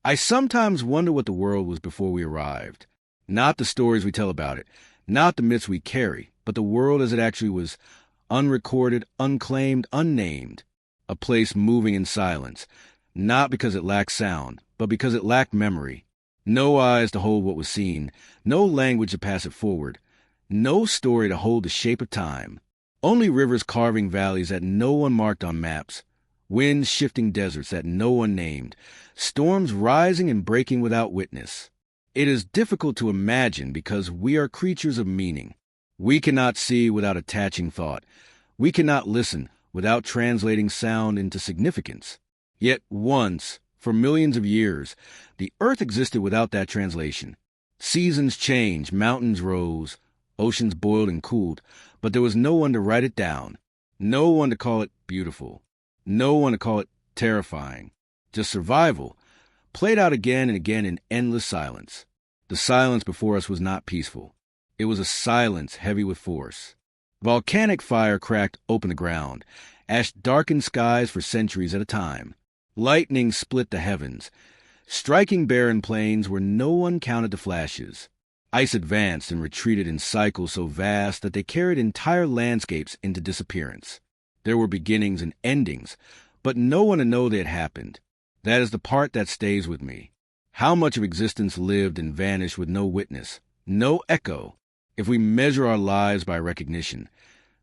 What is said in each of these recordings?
I sometimes wonder what the world was before we arrived. Not the stories we tell about it, not the myths we carry, but the world as it actually was, unrecorded, unclaimed, unnamed. A place moving in silence, not because it lacked sound, but because it lacked memory. No eyes to hold what was seen, no language to pass it forward, no story to hold the shape of time. Only rivers carving valleys that no one marked on maps, winds shifting deserts that no one named, storms rising and breaking without witness. It is difficult to imagine because we are creatures of meaning. We cannot see without attaching thought. We cannot listen without translating sound into significance. Yet once, for millions of years, the earth existed without that translation. Seasons changed, mountains rose, oceans boiled and cooled, but there was no one to write it down, no one to call it beautiful, no one to call it terrifying. Just survival, played out again and again in endless silence. The silence before us was not peaceful. It was a silence heavy with force. Volcanic fire cracked open the ground. Ash darkened skies for centuries at a time. Lightning split the heavens, striking barren plains where no one counted the flashes. Ice advanced and retreated in cycles so vast that they carried entire landscapes into disappearance. There were beginnings and endings, but no one to know they had happened. That is the part that stays with me. How much of existence lived and vanished with no witness, no echo? If we measure our lives by recognition,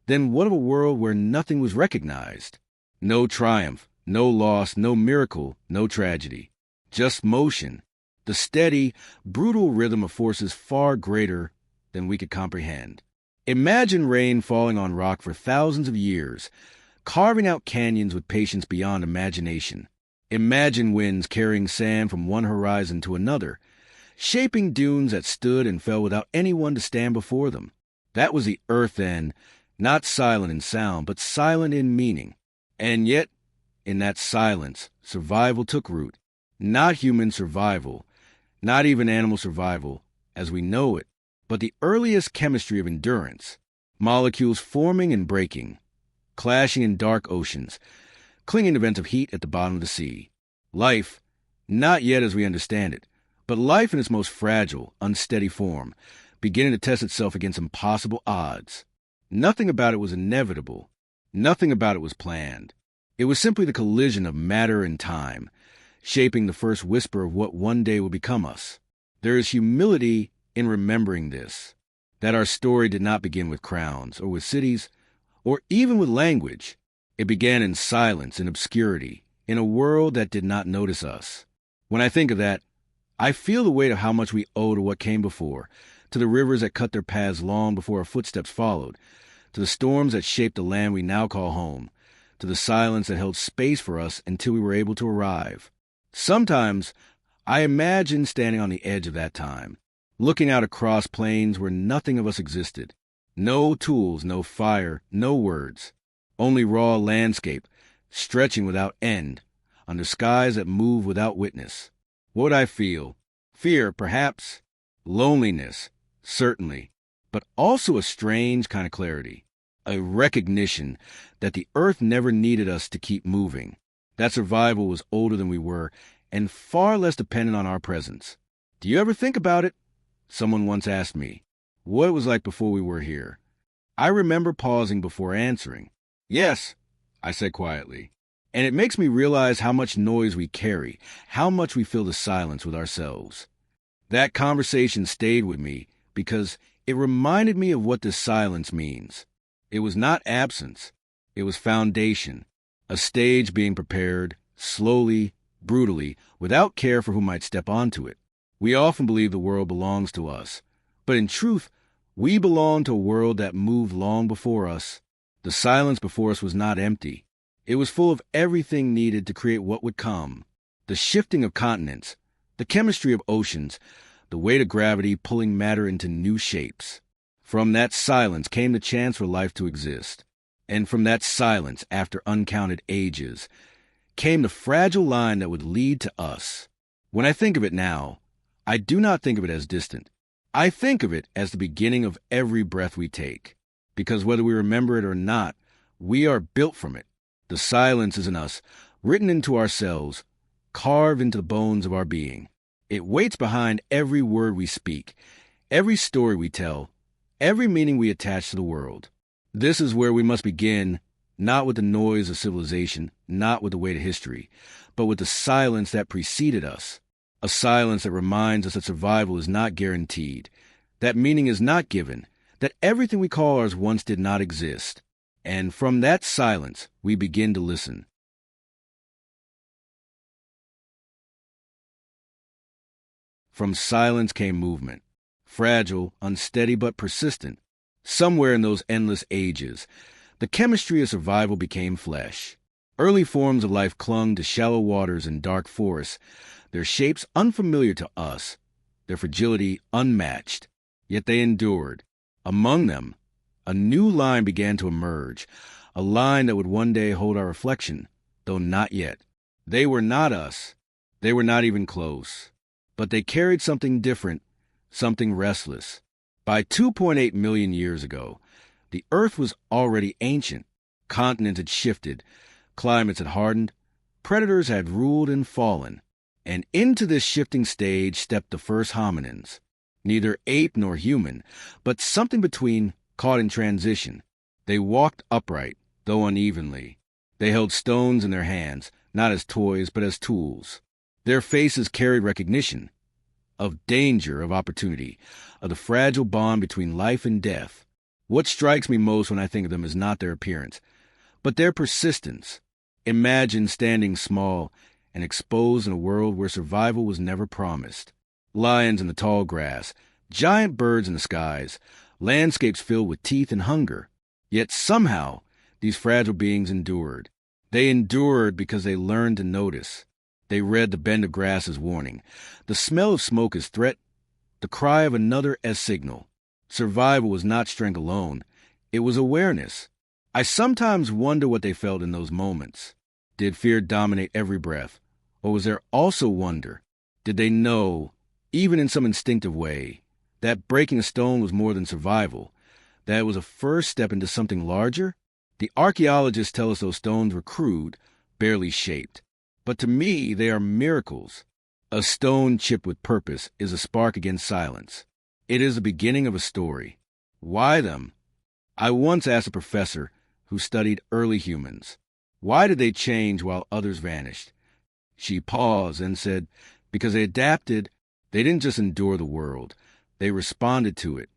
then what of a world where nothing was recognized? No triumph, no loss, no miracle, no tragedy. Just motion, the steady, brutal rhythm of forces far greater than we could comprehend. Imagine rain falling on rock for thousands of years, carving out canyons with patience beyond imagination. Imagine winds carrying sand from one horizon to another, shaping dunes that stood and fell without anyone to stand before them. That was the earth then, not silent in sound, but silent in meaning. And yet, in that silence, survival took root. Not human survival, not even animal survival as we know it, but the earliest chemistry of endurance. Molecules forming and breaking, clashing in dark oceans, clinging to vents of heat at the bottom of the sea. Life, not yet as we understand it, but life in its most fragile, unsteady form, beginning to test itself against impossible odds. Nothing about it was inevitable. Nothing about it was planned. It was simply the collision of matter and time, shaping the first whisper of what one day will become us. There is humility in remembering this, that our story did not begin with crowns, or with cities, or even with language. It began in silence and obscurity, in a world that did not notice us. When I think of that, I feel the weight of how much we owe to what came before, to the rivers that cut their paths long before our footsteps followed, to the storms that shaped the land we now call home, to the silence that held space for us until we were able to arrive. Sometimes I imagine standing on the edge of that time, looking out across plains where nothing of us existed. No tools, no fire, no words. Only raw landscape, stretching without end, under skies that move without witness. What would I feel? Fear, perhaps. Loneliness, certainly. But also a strange kind of clarity. A recognition that the earth never needed us to keep moving. That survival was older than we were, and far less dependent on our presence. Do you ever think about it? Someone once asked me what it was like before we were here. I remember pausing before answering. Yes, I said quietly. And it makes me realize how much noise we carry, how much we fill the silence with ourselves. That conversation stayed with me because it reminded me of what this silence means. It was not absence. It was foundation, a stage being prepared, slowly, brutally, without care for who might step onto it. We often believe the world belongs to us, but in truth, we belong to a world that moved long before us. The silence before us was not empty. It was full of everything needed to create what would come. The shifting of continents, the chemistry of oceans, the weight of gravity pulling matter into new shapes. From that silence came the chance for life to exist. And from that silence, after uncounted ages, came the fragile line that would lead to us. When I think of it now, I do not think of it as distant. I think of it as the beginning of every breath we take. Because whether we remember it or not, we are built from it. The silence is in us, written into ourselves, carved into the bones of our being. It waits behind every word we speak, every story we tell, every meaning we attach to the world. This is where we must begin, not with the noise of civilization, not with the weight of history, but with the silence that preceded us. A silence that reminds us that survival is not guaranteed, that meaning is not given, that everything we call ours once did not exist. And from that silence, we begin to listen. From silence came movement, fragile, unsteady, but persistent. Somewhere in those endless ages, the chemistry of survival became flesh. Early forms of life clung to shallow waters and dark forests, their shapes unfamiliar to us, their fragility unmatched. Yet they endured. Among them, a new line began to emerge, a line that would one day hold our reflection, though not yet. They were not us. They were not even close. But they carried something different, something restless. By 2.8 million years ago, the Earth was already ancient. Continents had shifted, climates had hardened, predators had ruled and fallen. And into this shifting stage stepped the first hominins. Neither ape nor human, but something between, caught in transition. They walked upright, though unevenly. They held stones in their hands, not as toys, but as tools. Their faces carried recognition of danger, of opportunity, of the fragile bond between life and death. What strikes me most when I think of them is not their appearance, but their persistence. Imagine standing small and exposed in a world where survival was never promised. Lions in the tall grass, giant birds in the skies, landscapes filled with teeth and hunger. Yet somehow, these fragile beings endured. They endured because they learned to notice. They read the bend of grass as warning, the smell of smoke as threat, the cry of another as signal. Survival was not strength alone. It was awareness. I sometimes wonder what they felt in those moments. Did fear dominate every breath? Or was there also wonder? Did they know, even in some instinctive way, that breaking a stone was more than survival, that it was a first step into something larger? The archaeologists tell us those stones were crude, barely shaped. But to me, they are miracles. A stone chipped with purpose is a spark against silence. It is the beginning of a story. Why them? I once asked a professor who studied early humans, why did they change while others vanished? She paused and said, because they adapted. They didn't just endure the world. They responded to it.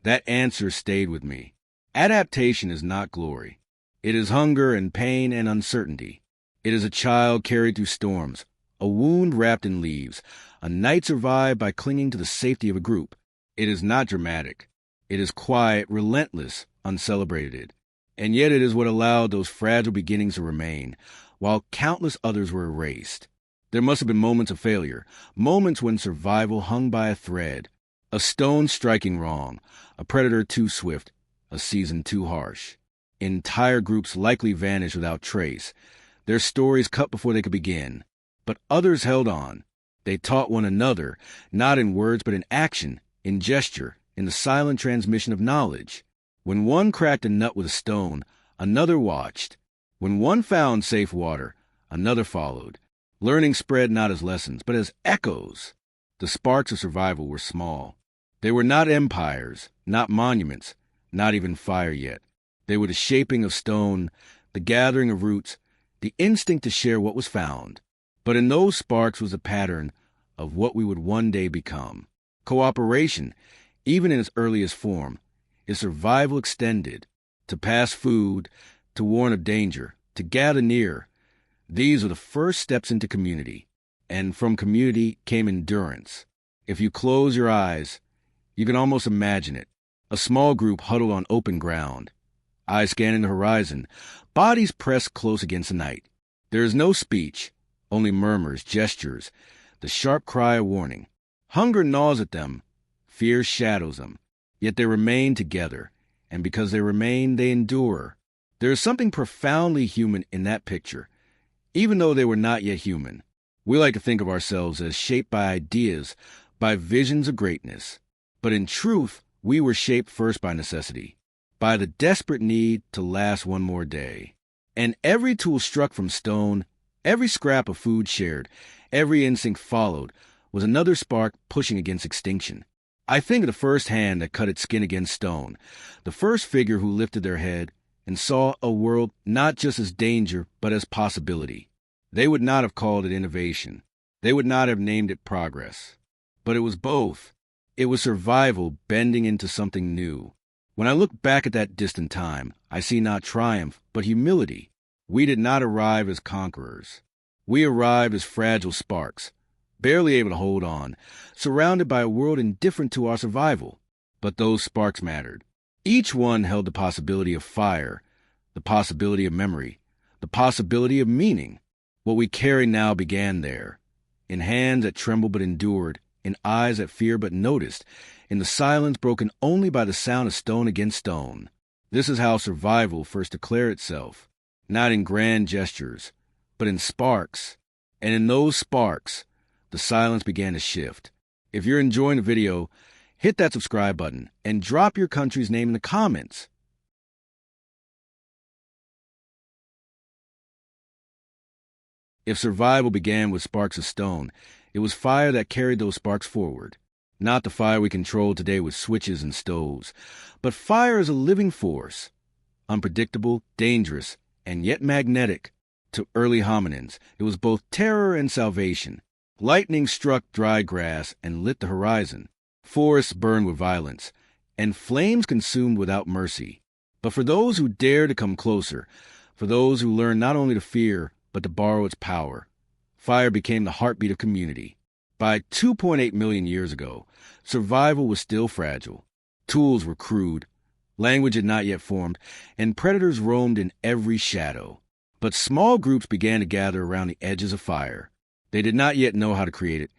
That answer stayed with me. Adaptation is not glory. It is hunger and pain and uncertainty. It is a child carried through storms, a wound wrapped in leaves, a night survived by clinging to the safety of a group. It is not dramatic. It is quiet, relentless, uncelebrated. And yet it is what allowed those fragile beginnings to remain, while countless others were erased. There must have been moments of failure, moments when survival hung by a thread, a stone striking wrong, a predator too swift, a season too harsh. Entire groups likely vanished without trace, their stories cut before they could begin. But others held on. They taught one another, not in words but in action, in gesture, in the silent transmission of knowledge. When one cracked a nut with a stone, another watched. When one found safe water, another followed. Learning spread not as lessons, but as echoes. The sparks of survival were small. They were not empires, not monuments, not even fire yet. They were the shaping of stone, the gathering of roots, the instinct to share what was found. But in those sparks was a pattern of what we would one day become. Cooperation, even in its earliest form, is survival extended. To pass food, to warn of danger, to gather near. These are the first steps into community. And from community came endurance. If you close your eyes, you can almost imagine it. A small group huddled on open ground, eyes scanning the horizon, bodies pressed close against the night. There is no speech, only murmurs, gestures, the sharp cry of warning. Hunger gnaws at them, fear shadows them, yet they remain together, and because they remain, they endure. There is something profoundly human in that picture, even though they were not yet human. We like to think of ourselves as shaped by ideas, by visions of greatness. But in truth, we were shaped first by necessity, by the desperate need to last one more day. And every tool struck from stone, every scrap of food shared, Every instinct followed, was another spark pushing against extinction. I think of the first hand that cut its skin against stone, the first figure who lifted their head and saw a world not just as danger, but as possibility. They would not have called it innovation. They would not have named it progress. But it was both. It was survival bending into something new. When I look back at that distant time, I see not triumph, but humility. We did not arrive as conquerors. We arrived as fragile sparks, barely able to hold on, surrounded by a world indifferent to our survival. But those sparks mattered. Each one held the possibility of fire, the possibility of memory, the possibility of meaning. What we carry now began there, in hands that trembled but endured, in eyes that feared but noticed, in the silence broken only by the sound of stone against stone. This is how survival first declared itself, not in grand gestures, but in sparks. And in those sparks, the silence began to shift. If you're enjoying the video, hit that subscribe button and drop your country's name in the comments. If survival began with sparks of stone, it was fire that carried those sparks forward. Not the fire we control today with switches and stoves, but fire as a living force, unpredictable, dangerous, and yet magnetic. To early hominins, it was both terror and salvation. Lightning struck dry grass and lit the horizon. Forests burned with violence, and flames consumed without mercy. But for those who dared to come closer, for those who learned not only to fear, but to borrow its power, fire became the heartbeat of community. By 2.8 million years ago, survival was still fragile. Tools were crude, language had not yet formed, and predators roamed in every shadow. But small groups began to gather around the edges of fire. They did not yet know how to create it,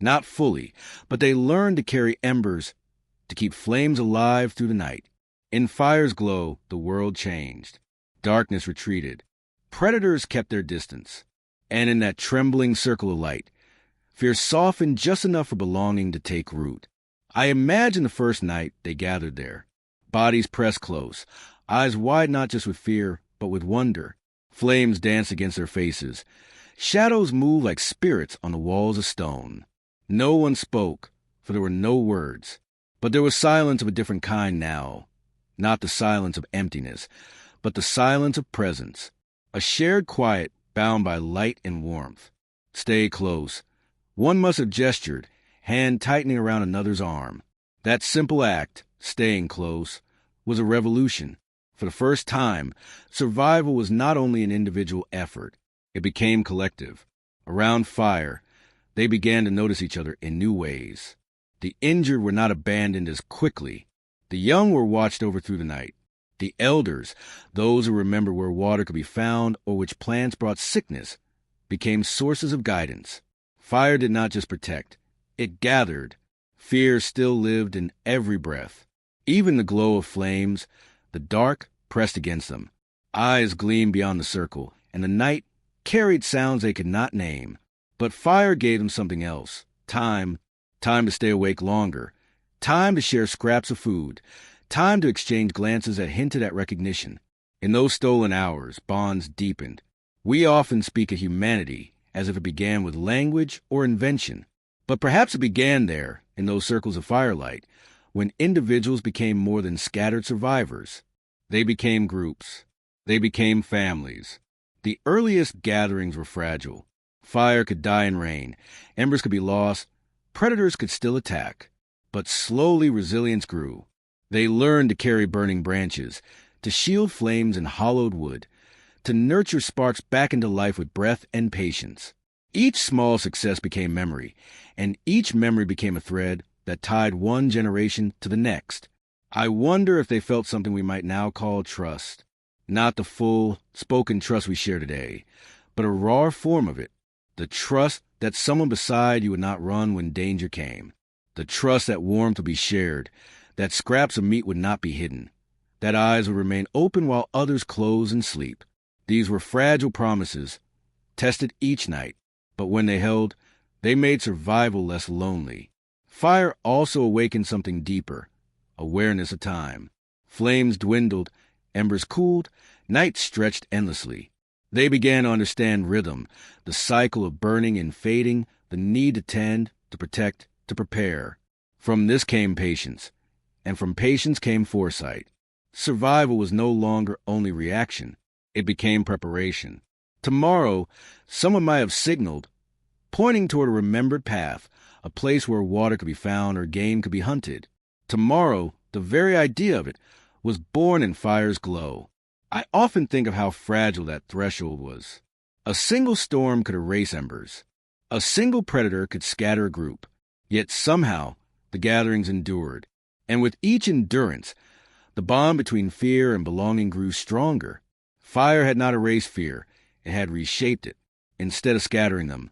not fully, but they learned to carry embers, to keep flames alive through the night. In fire's glow, the world changed. Darkness retreated. Predators kept their distance. And in that trembling circle of light, fear softened just enough for belonging to take root. I imagine the first night they gathered there. Bodies pressed close, eyes wide not just with fear, but with wonder. Flames danced against their faces. Shadows moved like spirits on the walls of stone. No one spoke, for there were no words. But there was silence of a different kind now. Not the silence of emptiness, but the silence of presence. A shared quiet bound by light and warmth. Stay close. One must have gestured, hand tightening around another's arm. That simple act, staying close, was a revolution. For the first time, survival was not only an individual effort, it became collective. Around fire, they began to notice each other in new ways. The injured were not abandoned as quickly. The young were watched over through the night. The elders, those who remembered where water could be found or which plants brought sickness, became sources of guidance. Fire did not just protect, it gathered. Fear still lived in every breath. Even the glow of flames, the dark pressed against them. Eyes gleamed beyond the circle, and the night carried sounds they could not name. But fire gave them something else. Time to stay awake longer. Time to share scraps of food. Time to exchange glances that hinted at recognition. In those stolen hours, bonds deepened. We often speak of humanity as if it began with language or invention. But perhaps it began there, in those circles of firelight, when individuals became more than scattered survivors. They became groups. They became families. The earliest gatherings were fragile. Fire could die in rain. Embers could be lost. Predators could still attack. But slowly resilience grew. They learned to carry burning branches, to shield flames in hollowed wood, to nurture sparks back into life with breath and patience. Each small success became memory, and each memory became a thread that tied one generation to the next. I wonder if they felt something we might now call trust. Not the full, spoken trust we share today, but a raw form of it. The trust that someone beside you would not run when danger came. The trust that warmth would be shared, that scraps of meat would not be hidden, that eyes would remain open while others close and sleep. These were fragile promises, tested each night, but when they held, they made survival less lonely. Fire also awakened something deeper. Awareness of time. Flames dwindled, embers cooled, night stretched endlessly. They began to understand rhythm, the cycle of burning and fading, the need to tend, to protect, to prepare. From this came patience, and from patience came foresight. Survival was no longer only reaction, it became preparation. Tomorrow, someone might have signaled, pointing toward a remembered path, a place where water could be found or game could be hunted. Tomorrow, the very idea of it, was born in fire's glow. I often think of how fragile that threshold was. A single storm could erase embers. A single predator could scatter a group. Yet somehow, the gatherings endured. And with each endurance, the bond between fear and belonging grew stronger. Fire had not erased fear. It had reshaped it. Instead of scattering them,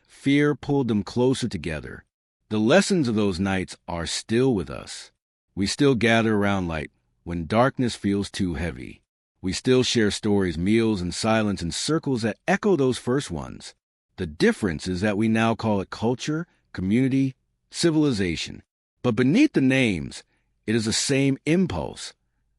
fear pulled them closer together. The lessons of those nights are still with us. We still gather around light when darkness feels too heavy. We still share stories, meals, and silence in circles that echo those first ones. The difference is that we now call it culture, community, civilization. But beneath the names, it is the same impulse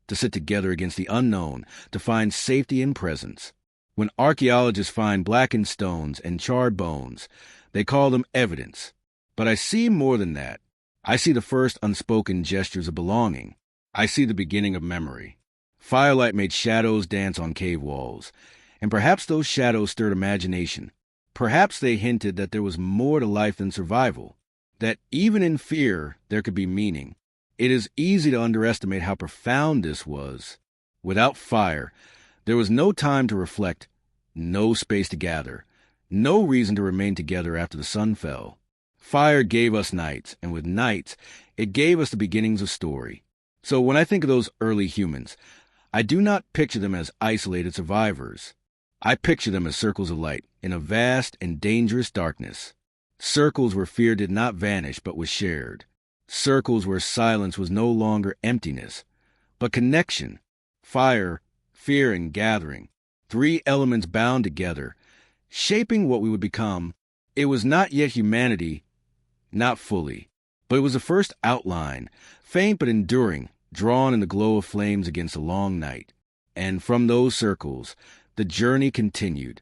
to sit together against the unknown, to find safety in presence. When archaeologists find blackened stones and charred bones, they call them evidence. But I see more than that. I see the first unspoken gestures of belonging. I see the beginning of memory. Firelight made shadows dance on cave walls, and perhaps those shadows stirred imagination. Perhaps they hinted that there was more to life than survival, that even in fear there could be meaning. It is easy to underestimate how profound this was. Without fire, there was no time to reflect, no space to gather, no reason to remain together after the sun fell. Fire gave us nights, and with nights, it gave us the beginnings of story. So when I think of those early humans, I do not picture them as isolated survivors. I picture them as circles of light in a vast and dangerous darkness. Circles where fear did not vanish but was shared. Circles where silence was no longer emptiness, but connection. Fire, fear, and gathering. Three elements bound together, shaping what we would become. It was not yet humanity, not fully, but it was the first outline, faint but enduring, drawn in the glow of flames against a long night. And from those circles, the journey continued.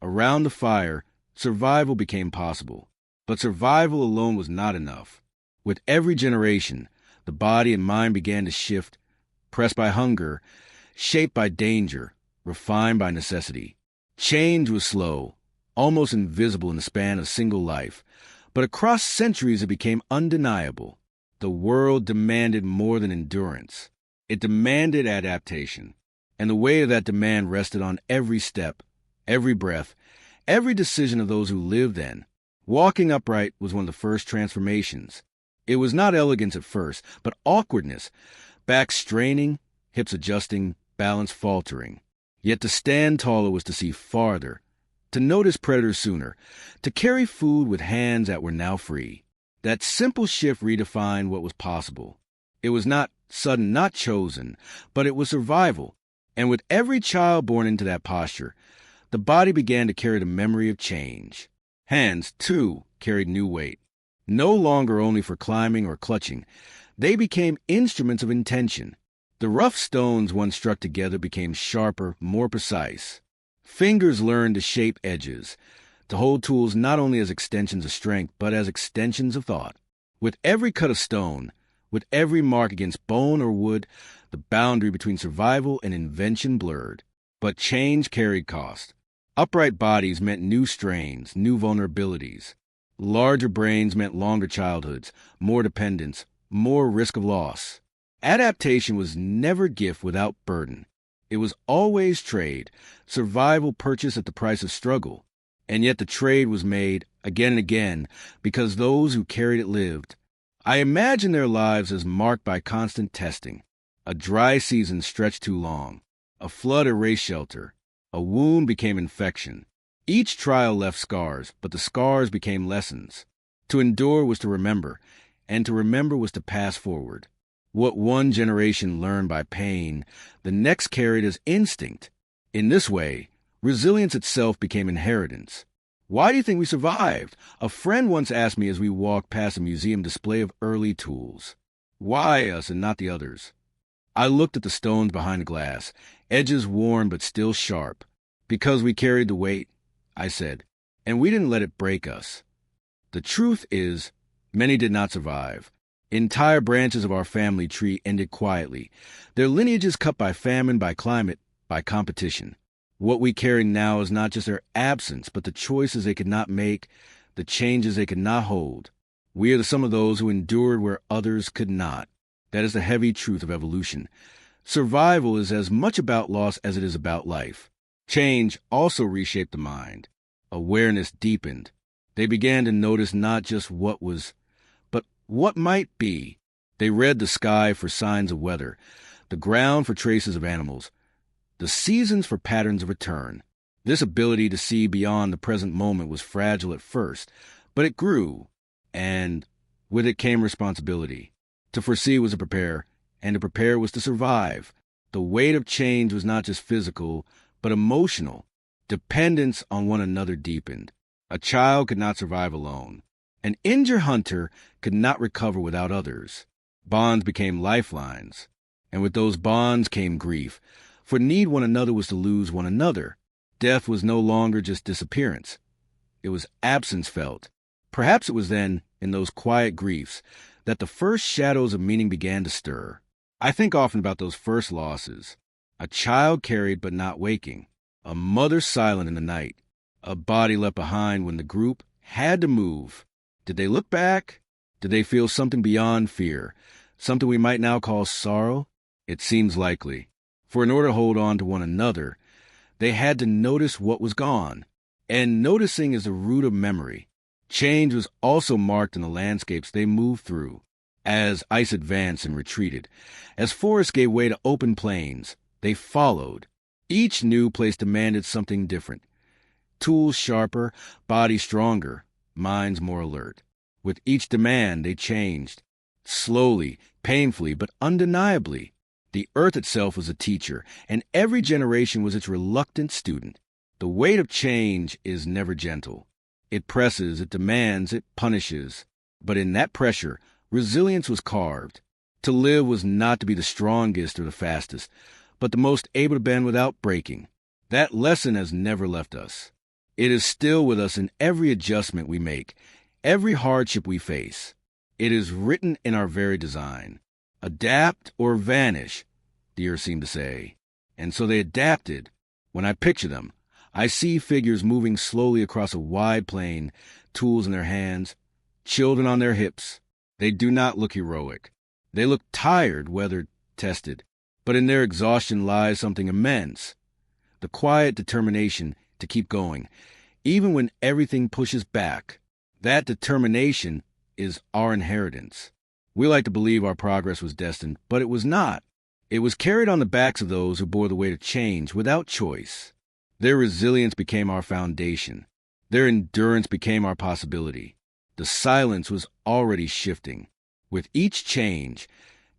Around the fire, survival became possible. But survival alone was not enough. With every generation, the body and mind began to shift, pressed by hunger, shaped by danger, refined by necessity. Change was slow, almost invisible in the span of a single life. But across centuries it became undeniable. The world demanded more than endurance. It demanded adaptation. And the weight of that demand rested on every step, every breath, every decision of those who lived then. Walking upright was one of the first transformations. It was not elegance at first, but awkwardness, back straining, hips adjusting, balance faltering. Yet to stand taller was to see farther, to notice predators sooner, to carry food with hands that were now free. That simple shift redefined what was possible. It was not sudden, not chosen, but it was survival. And with every child born into that posture, the body began to carry the memory of change. Hands, too, carried new weight. No longer only for climbing or clutching, they became instruments of intention. The rough stones once struck together became sharper, more precise. Fingers learned to shape edges, to hold tools not only as extensions of strength, but as extensions of thought. With every cut of stone, with every mark against bone or wood, the boundary between survival and invention blurred. But change carried cost. Upright bodies meant new strains, new vulnerabilities. Larger brains meant longer childhoods, more dependence, more risk of loss. Adaptation was never gift without burden. It was always trade, survival purchased at the price of struggle. And yet the trade was made again and again because those who carried it lived. I imagine their lives as marked by constant testing. A dry season stretched too long. A flood erased shelter. A wound became infection. Each trial left scars, but the scars became lessons. To endure was to remember, and to remember was to pass forward. What one generation learned by pain, the next carried as instinct. In this way, resilience itself became inheritance. Why do you think we survived? A friend once asked me as we walked past a museum display of early tools. Why us and not the others? I looked at the stones behind the glass, edges worn but still sharp. Because we carried the weight, I said, and we didn't let it break us. The truth is, many did not survive. Entire branches of our family tree ended quietly, their lineages cut by famine, by climate, by competition. What we carry now is not just their absence, but the choices they could not make, the changes they could not hold. We are the sum of those who endured where others could not. That is the heavy truth of evolution. Survival is as much about loss as it is about life. Change also reshaped the mind. Awareness deepened. They began to notice not just what was, but what might be. They read the sky for signs of weather, the ground for traces of animals, the seasons for patterns of return. This ability to see beyond the present moment was fragile at first, but it grew, and with it came responsibility. To foresee was to prepare, and to prepare was to survive. The weight of change was not just physical, but emotional. Dependence on one another deepened. A child could not survive alone. An injured hunter could not recover without others. Bonds became lifelines, and with those bonds came grief. For need one another was to lose one another. Death was no longer just disappearance. It was absence felt. Perhaps it was then, in those quiet griefs, that the first shadows of meaning began to stir. I think often about those first losses. A child carried but not waking. A mother silent in the night. A body left behind when the group had to move. Did they look back? Did they feel something beyond fear? Something we might now call sorrow? It seems likely. For in order to hold on to one another, they had to notice what was gone. And noticing is the root of memory. Change was also marked in the landscapes they moved through. As ice advanced and retreated, as forests gave way to open plains, they followed. Each new place demanded something different. Tools sharper, bodies stronger, minds more alert. With each demand, they changed. Slowly, painfully, but undeniably. The earth itself was a teacher, and every generation was its reluctant student. The weight of change is never gentle. It presses, it demands, it punishes. But in that pressure, resilience was carved. To live was not to be the strongest or the fastest, but the most able to bend without breaking. That lesson has never left us. It is still with us in every adjustment we make, every hardship we face. It is written in our very design. Adapt or vanish, the earth seemed to say. And so they adapted. When I picture them, I see figures moving slowly across a wide plain, tools in their hands, children on their hips. They do not look heroic. They look tired, weathered, tested. But in their exhaustion lies something immense. The quiet determination to keep going, even when everything pushes back. That determination is our inheritance. We like to believe our progress was destined, but it was not. It was carried on the backs of those who bore the weight of change without choice. Their resilience became our foundation. Their endurance became our possibility. The silence was already shifting. With each change,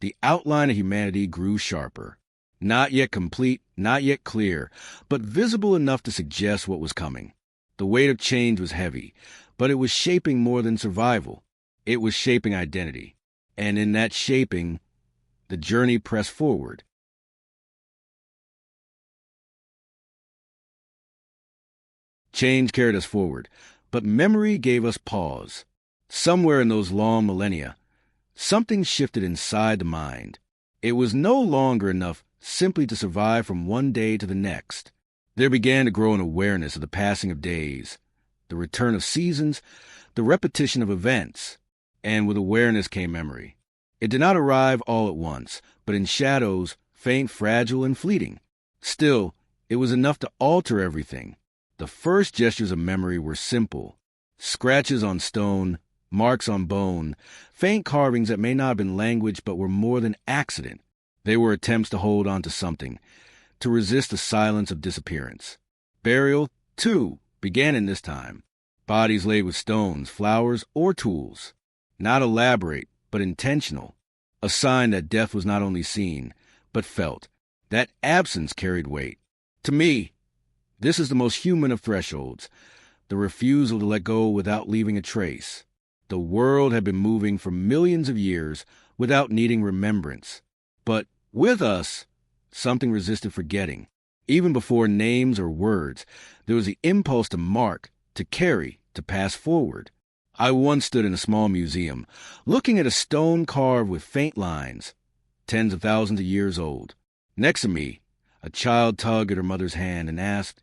the outline of humanity grew sharper. Not yet complete, not yet clear, but visible enough to suggest what was coming. The weight of change was heavy, but it was shaping more than survival. It was shaping identity. And in that shaping, the journey pressed forward. Change carried us forward, but memory gave us pause. Somewhere in those long millennia, something shifted inside the mind. It was no longer enough simply to survive from one day to the next. There began to grow an awareness of the passing of days, the return of seasons, the repetition of events. And with awareness came memory. It did not arrive all at once, but in shadows, faint, fragile, and fleeting. Still, it was enough to alter everything. The first gestures of memory were simple. Scratches on stone, marks on bone, faint carvings that may not have been language but were more than accident. They were attempts to hold on to something, to resist the silence of disappearance. Burial, too, began in this time. Bodies laid with stones, flowers, or tools. Not elaborate, but intentional. A sign that death was not only seen, but felt. That absence carried weight. To me, this is the most human of thresholds, the refusal to let go without leaving a trace. The world had been moving for millions of years without needing remembrance. But With us, something resisted forgetting. Even before names or words, there was the impulse to mark, to carry, to pass forward. I once stood in a small museum, looking at a stone carved with faint lines, tens of thousands of years old. Next to me, a child tugged at her mother's hand and asked,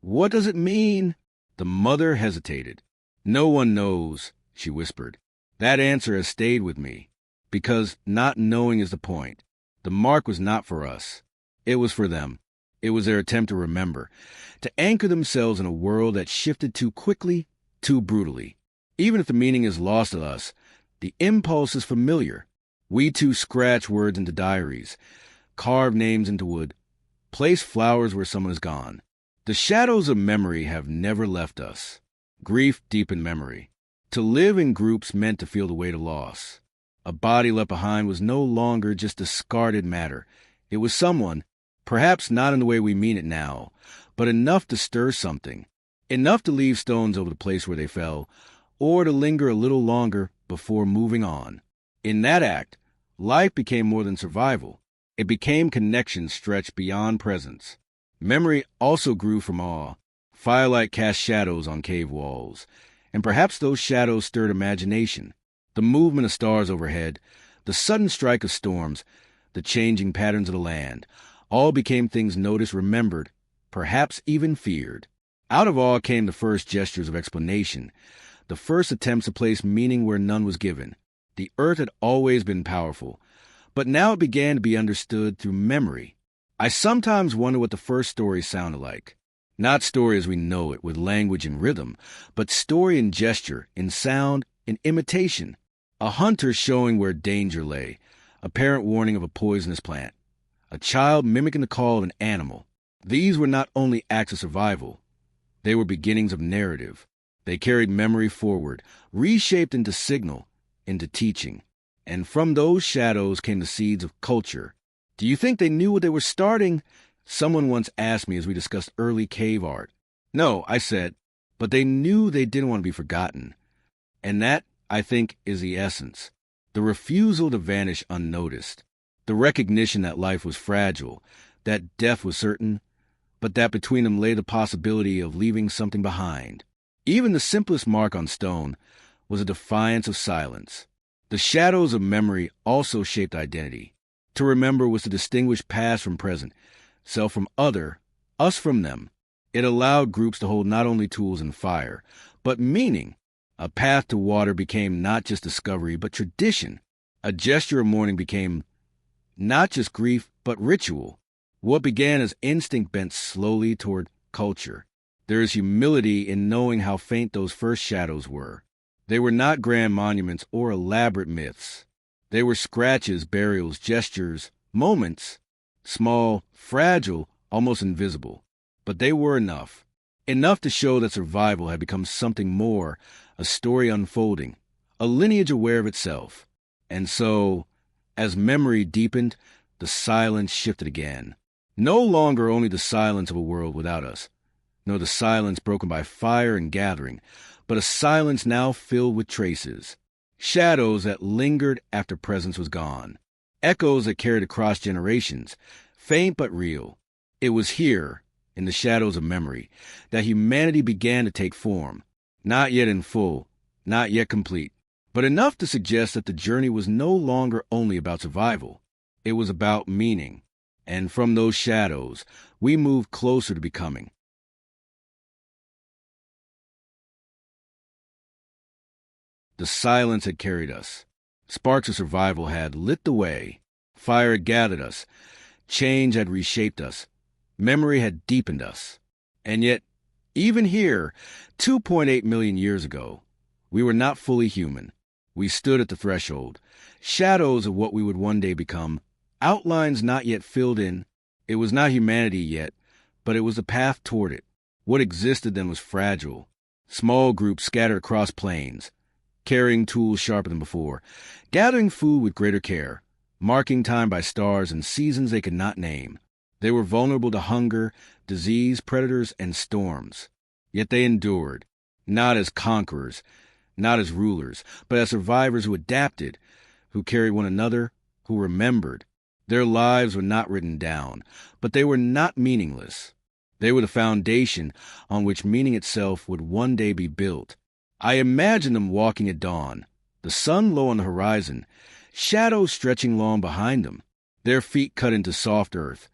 "What does it mean?" The mother hesitated. "No one knows," she whispered. That answer has stayed with me, because not knowing is the point. The mark was not for us. It was for them. It was their attempt to remember, to anchor themselves in a world that shifted too quickly, too brutally. Even if the meaning is lost to us, the impulse is familiar. We too scratch words into diaries, carve names into wood, place flowers where someone is gone. The shadows of memory have never left us. Grief deepened memory. To live in groups meant to feel the weight of loss. A body left behind was no longer just discarded matter. It was someone, perhaps not in the way we mean it now, but enough to stir something, enough to leave stones over the place where they fell, or to linger a little longer before moving on. In that act, life became more than survival. It became connection stretched beyond presence. Memory also grew from awe. Firelight cast shadows on cave walls, and perhaps those shadows stirred imagination. The movement of stars overhead, the sudden strike of storms, the changing patterns of the land, all became things noticed, remembered, perhaps even feared. Out of awe came the first gestures of explanation, the first attempts to place meaning where none was given. The earth had always been powerful, but now it began to be understood through memory. I sometimes wonder what the first stories sounded like. Not story as we know it, with language and rhythm, but story in gesture, in sound, in imitation. A hunter showing where danger lay, a parent warning of a poisonous plant, a child mimicking the call of an animal. These were not only acts of survival, they were beginnings of narrative. They carried memory forward, reshaped into signal, into teaching. And from those shadows came the seeds of culture. Do you think they knew what they were starting? Someone once asked me as we discussed early cave art. No, I said, but they knew they didn't want to be forgotten. And that, I think, is the essence. The refusal to vanish unnoticed. The recognition that life was fragile, that death was certain, but that between them lay the possibility of leaving something behind. Even the simplest mark on stone was a defiance of silence. The shadows of memory also shaped identity. To remember was to distinguish past from present, self from other, us from them. It allowed groups to hold not only tools and fire, but meaning. A path to water became not just discovery, but tradition. A gesture of mourning became not just grief, but ritual. What began as instinct bent slowly toward culture. There is humility in knowing how faint those first shadows were. They were not grand monuments or elaborate myths. They were scratches, burials, gestures, moments, small, fragile, almost invisible. But they were enough. Enough to show that survival had become something more, a story unfolding, a lineage aware of itself. And so, as memory deepened, the silence shifted again. No longer only the silence of a world without us, nor the silence broken by fire and gathering, but a silence now filled with traces, shadows that lingered after presence was gone, echoes that carried across generations, faint but real. It was here, in the shadows of memory, that humanity began to take form, not yet in full, not yet complete, but enough to suggest that the journey was no longer only about survival. It was about meaning, and from those shadows, we moved closer to becoming. The silence had carried us. Sparks of survival had lit the way. Fire had gathered us. Change had reshaped us. Memory had deepened us. And yet, even here, 2.8 million years ago, we were not fully human. We stood at the threshold, shadows of what we would one day become, outlines not yet filled in. It was not humanity yet, but it was the path toward it. What existed then was fragile. Small groups scattered across plains, carrying tools sharper than before, gathering food with greater care, marking time by stars and seasons they could not name. They were vulnerable to hunger, disease, predators, and storms. Yet they endured, not as conquerors, not as rulers, but as survivors who adapted, who carried one another, who remembered. Their lives were not written down, but they were not meaningless. They were the foundation on which meaning itself would one day be built. I imagine them walking at dawn, the sun low on the horizon, shadows stretching long behind them, their feet cut into soft earth,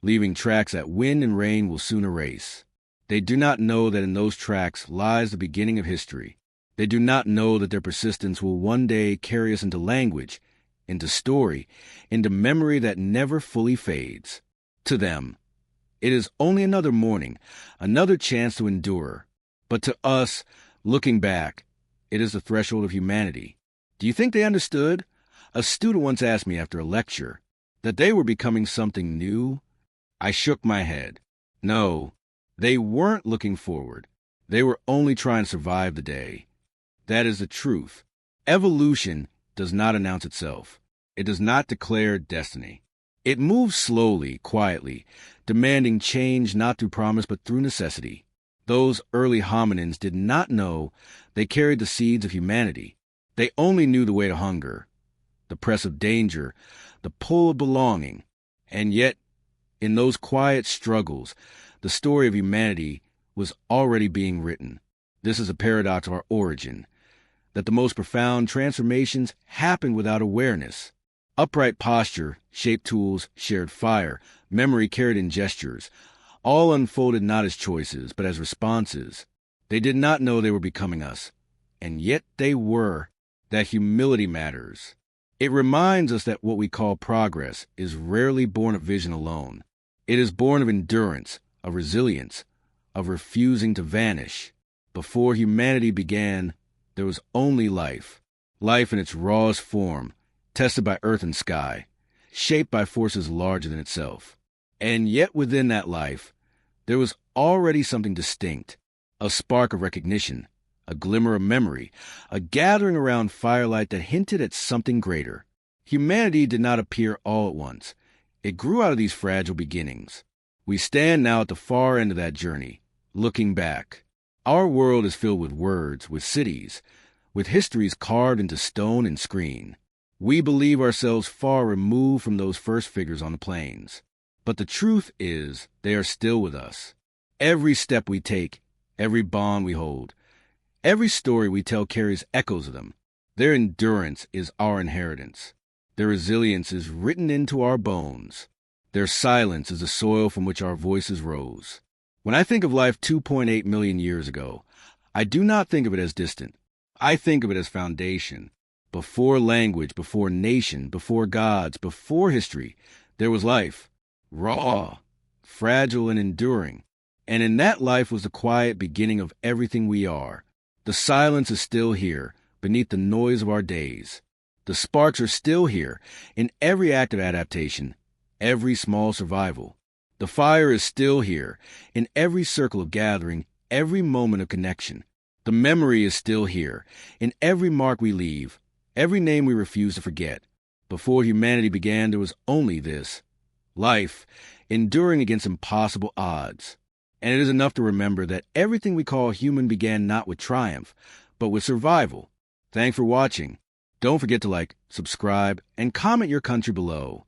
leaving tracks that wind and rain will soon erase. They do not know that in those tracks lies the beginning of history. They do not know that their persistence will one day carry us into language, into story, into memory that never fully fades. To them, it is only another morning, another chance to endure. But to us, looking back, it is the threshold of humanity. Do you think they understood? A student once asked me after a lecture that they were becoming something new. I shook my head. No, they weren't looking forward. They were only trying to survive the day. That is the truth. Evolution does not announce itself. It does not declare destiny. It moves slowly, quietly, demanding change not through promise but through necessity. Those early hominins did not know they carried the seeds of humanity. They only knew the way to hunger, the press of danger, the pull of belonging. And yet, in those quiet struggles, the story of humanity was already being written. This is a paradox of our origin, that the most profound transformations happen without awareness. Upright posture, shaped tools, shared fire, memory carried in gestures, all unfolded not as choices, but as responses. They did not know they were becoming us, and yet they were. That humility matters. It reminds us that what we call progress is rarely born of vision alone. It is born of endurance, of resilience, of refusing to vanish. Before humanity began, there was only life. Life in its rawest form, tested by earth and sky, shaped by forces larger than itself. And yet within that life, there was already something distinct, a spark of recognition, a glimmer of memory, a gathering around firelight that hinted at something greater. Humanity did not appear all at once. It grew out of these fragile beginnings. We stand now at the far end of that journey, looking back. Our world is filled with words, with cities, with histories carved into stone and screen. We believe ourselves far removed from those first figures on the plains. But the truth is, they are still with us. Every step we take, every bond we hold, every story we tell carries echoes of them. Their endurance is our inheritance. Their resilience is written into our bones. Their silence is the soil from which our voices rose. When I think of life 2.8 million years ago, I do not think of it as distant. I think of it as foundation. Before language, before nation, before gods, before history, there was life. Raw, fragile, and enduring. And in that life was the quiet beginning of everything we are. The silence is still here, beneath the noise of our days. The sparks are still here, in every act of adaptation, every small survival. The fire is still here, in every circle of gathering, every moment of connection. The memory is still here, in every mark we leave, every name we refuse to forget. Before humanity began, there was only this. Life, enduring against impossible odds. And it is enough to remember that everything we call human began not with triumph, but with survival. Thanks for watching. Don't forget to like, subscribe, and comment your country below.